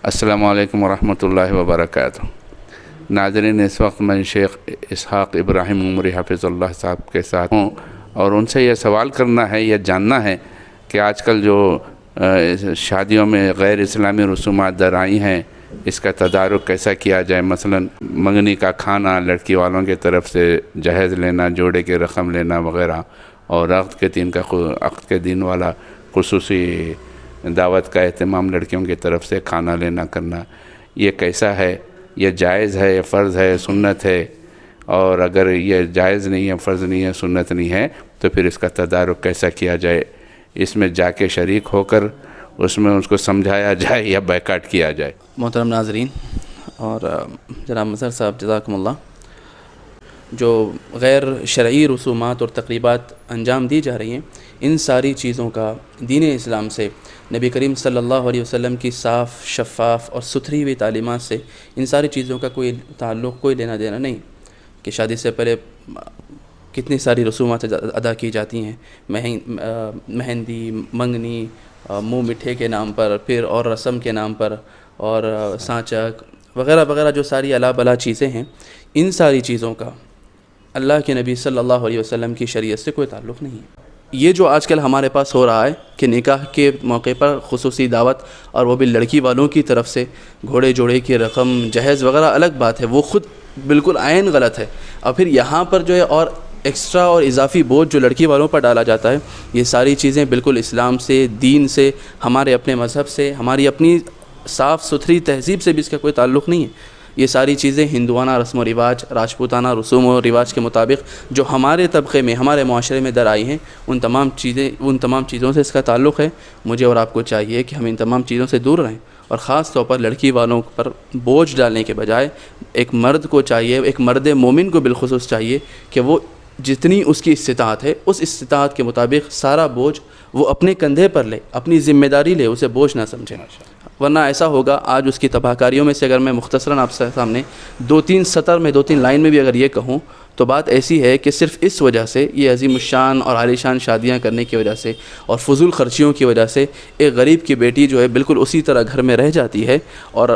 السلام علیکم ورحمۃ اللہ وبرکاتہ۔ ناظرین، اس وقت میں شیخ اسحاق ابراہیم عمری حفظ اللہ صاحب کے ساتھ ہوں اور ان سے یہ سوال کرنا ہے، یہ جاننا ہے کہ آج کل جو شادیوں میں غیر اسلامی رسومات در آئی ہیں، اس کا تدارک کیسا کیا جائے۔ مثلا منگنی کا کھانا، لڑکی والوں کی طرف سے جہیز لینا، جوڑے کی رقم لینا وغیرہ، اور عقد کے دن والا خصوصی دعوت کا اہتمام لڑکیوں کی طرف سے کھانا لینا کرنا، یہ کیسا ہے؟ یہ جائز ہے، یہ فرض ہے، سنت ہے؟ اور اگر یہ جائز نہیں ہے، فرض نہیں ہے، سنت نہیں ہے، تو پھر اس کا تدارک کیسا کیا جائے؟ اس میں جا کے شریک ہو کر اس میں اس کو سمجھایا جائے یا بائیکاٹ کیا جائے؟ محترم ناظرین اور جناب مظہر صاحب، جزاکم اللہ، جو غیر شرعی رسومات اور تقریبات انجام دی جا رہی ہیں، ان ساری چیزوں کا دین اسلام سے، نبی کریم صلی اللہ علیہ وسلم کی صاف، شفاف اور ستھری ہوئی تعلیمات سے ان ساری چیزوں کا کوئی تعلق، کوئی لینا دینا نہیں۔ کہ شادی سے پہلے کتنی ساری رسومات ادا کی جاتی ہیں، مہندی، منگنی، منہ مٹھے کے نام پر، پھر اور رسم کے نام پر، اور سانچک وغیرہ وغیرہ، جو ساری الا بلا چیزیں ہیں، ان ساری چیزوں کا اللہ کے نبی صلی اللہ علیہ وسلم کی شریعت سے کوئی تعلق نہیں ہے۔ یہ جو آج کل ہمارے پاس ہو رہا ہے کہ نکاح کے موقع پر خصوصی دعوت، اور وہ بھی لڑکی والوں کی طرف سے گھوڑے جوڑے کی رقم، جہیز وغیرہ، الگ بات ہے، وہ خود بالکل عین غلط ہے۔ اور پھر یہاں پر جو ہے اور ایکسٹرا اور اضافی بوجھ جو لڑکی والوں پر ڈالا جاتا ہے، یہ ساری چیزیں بالکل اسلام سے، دین سے، ہمارے اپنے مذہب سے، ہماری اپنی صاف ستھری تہذیب سے بھی اس کا کوئی تعلق نہیں ہے۔ یہ ساری چیزیں ہندوانہ رسم و رواج، راجپوتانہ رسوم و رواج کے مطابق جو ہمارے طبقے میں، ہمارے معاشرے میں در آئی ہیں، ان تمام چیزوں سے اس کا تعلق ہے۔ مجھے اور آپ کو چاہیے کہ ہم ان تمام چیزوں سے دور رہیں، اور خاص طور پر لڑکی والوں پر بوجھ ڈالنے کے بجائے ایک مرد کو چاہیے، ایک مرد مومن کو بالخصوص چاہیے کہ وہ جتنی اس کی استطاعت ہے، اس استطاعت کے مطابق سارا بوجھ وہ اپنے کندھے پر لے، اپنی ذمہ داری لے، اسے بوجھ نہ سمجھے۔ ورنہ ایسا ہوگا، آج اس کی تباہ کاریوں میں سے اگر میں مختصراً آپ سے سامنے 2-3 سطر میں، 2-3 لائن میں بھی اگر یہ کہوں، تو بات ایسی ہے کہ صرف اس وجہ سے، یہ عظیم الشان اور عالی شان شادیاں کرنے کی وجہ سے اور فضول خرچیوں کی وجہ سے، ایک غریب کی بیٹی جو ہے بالکل اسی طرح گھر میں رہ جاتی ہے اور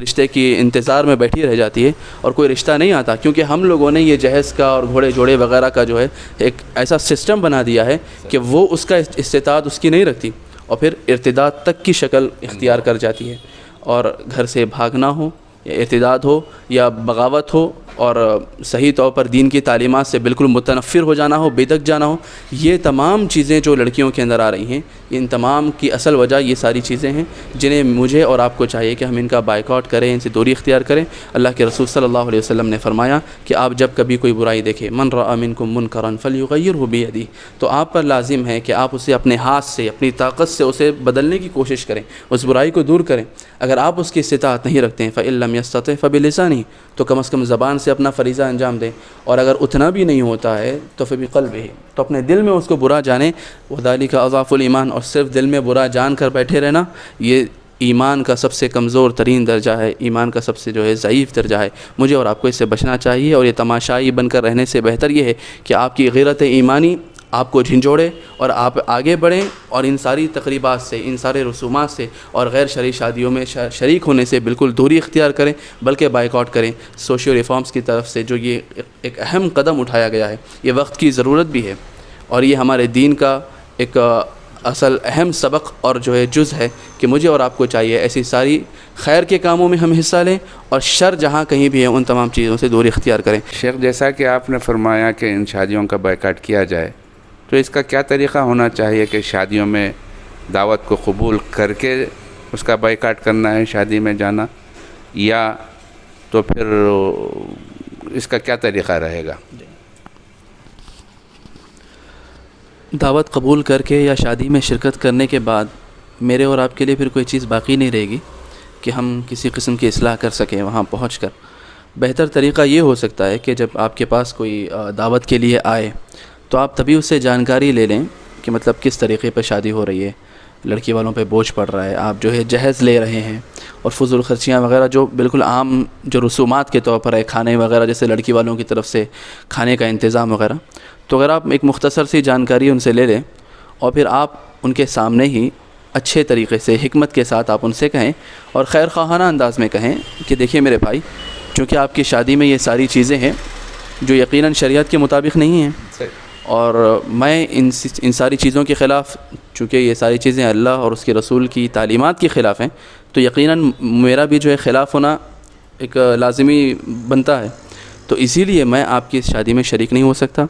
رشتے کی انتظار میں بیٹھی رہ جاتی ہے، اور کوئی رشتہ نہیں آتا، کیونکہ ہم لوگوں نے یہ جہیز کا اور گھوڑے جوڑے وغیرہ کا جو ہے ایک ایسا سسٹم بنا دیا ہے کہ وہ اس کا استطاعت اس کی نہیں رکھتی، اور پھر ارتداد تک کی شکل اختیار کر جاتی ہے، اور گھر سے بھاگنا ہو یا ارتداد ہو یا بغاوت ہو، اور صحیح طور پر دین کی تعلیمات سے بالکل متنفر ہو جانا ہو، بے دخ جانا ہو، یہ تمام چیزیں جو لڑکیوں کے اندر آ رہی ہیں، ان تمام کی اصل وجہ یہ ساری چیزیں ہیں، جنہیں مجھے اور آپ کو چاہیے کہ ہم ان کا بائیکاٹ کریں، ان سے دوری اختیار کریں۔ اللہ کے رسول صلی اللہ علیہ وسلم نے فرمایا کہ آپ جب کبھی کوئی برائی دیکھیں، من رأى منکم منکرا فلیغیرہ بیدہ، تو آپ پر لازم ہے کہ آپ اسے اپنے ہاتھ سے، اپنی طاقت سے اسے بدلنے کی کوشش کریں، اس برائی کو دور کریں۔ اگر آپ اس کی استطاعت نہیں رکھتے ہیں، فإن لم يستطع فبلسانہ، تو کم از کم زبان سے اپنا فریضہ انجام دیں، اور اگر اتنا بھی نہیں ہوتا ہے تو فبقلبہ، تو اپنے دل میں اس کو برا جانیں۔ وذالک اضعف الایمان، اور صرف دل میں برا جان کر بیٹھے رہنا، یہ ایمان کا سب سے کمزور ترین درجہ ہے، ایمان کا سب سے جو ہے ضعیف درجہ ہے۔ مجھے اور آپ کو اس سے بچنا چاہیے، اور یہ تماشائی بن کر رہنے سے بہتر یہ ہے کہ آپ کی غیرت ایمانی آپ کو جھنجھوڑے اور آپ آگے بڑھیں، اور ان ساری تقریبات سے، ان سارے رسومات سے اور غیر شرعی شادیوں میں شریک ہونے سے بالکل دوری اختیار کریں، بلکہ بائیکاٹ کریں۔ سوشل ریفارمز کی طرف سے جو یہ ایک اہم قدم اٹھایا گیا ہے، یہ وقت کی ضرورت بھی ہے، اور یہ ہمارے دین کا ایک اصل اہم سبق اور جو ہے جز ہے کہ مجھے اور آپ کو چاہیے ایسی ساری خیر کے کاموں میں ہم حصہ لیں، اور شر جہاں کہیں بھی ہے ان تمام چیزوں سے دوری اختیار کریں۔ شیخ، جیسا کہ آپ نے فرمایا کہ ان شادیوں کا بائیکاٹ کیا جائے، تو اس کا کیا طریقہ ہونا چاہیے کہ شادیوں میں دعوت کو قبول کر کے اس کا بائیکاٹ کرنا ہے، شادی میں جانا، یا تو پھر اس کا کیا طریقہ رہے گا؟ دعوت قبول کر کے یا شادی میں شرکت کرنے کے بعد میرے اور آپ کے لیے پھر کوئی چیز باقی نہیں رہے گی کہ ہم کسی قسم کی اصلاح کر سکیں وہاں پہنچ کر۔ بہتر طریقہ یہ ہو سکتا ہے کہ جب آپ کے پاس کوئی دعوت کے لیے آئے تو آپ تبھی اس سے جانکاری لے لیں کہ مطلب کس طریقے پہ شادی ہو رہی ہے، لڑکی والوں پہ بوجھ پڑ رہا ہے، آپ جو ہے جہیز لے رہے ہیں، اور فضول خرچیاں وغیرہ جو بالکل عام جو رسومات کے طور پر ہے، کھانے وغیرہ جیسے لڑکی والوں کی طرف سے کھانے کا انتظام وغیرہ، تو اگر آپ ایک مختصر سی جانکاری ان سے لے لیں، اور پھر آپ ان کے سامنے ہی اچھے طریقے سے حکمت کے ساتھ آپ ان سے کہیں اور خیر خواہانہ انداز میں کہیں کہ دیکھیے میرے بھائی، چونکہ آپ کی شادی میں یہ ساری چیزیں ہیں جو یقیناً شریعت کے مطابق نہیں ہیں، اور میں ان ساری چیزوں کے خلاف، چونکہ یہ ساری چیزیں اللہ اور اس کے رسول کی تعلیمات کے خلاف ہیں، تو یقیناً میرا بھی جو ہے خلاف ہونا ایک لازمی بنتا ہے، تو اسی لیے میں آپ کی اس شادی میں شریک نہیں ہو سکتا۔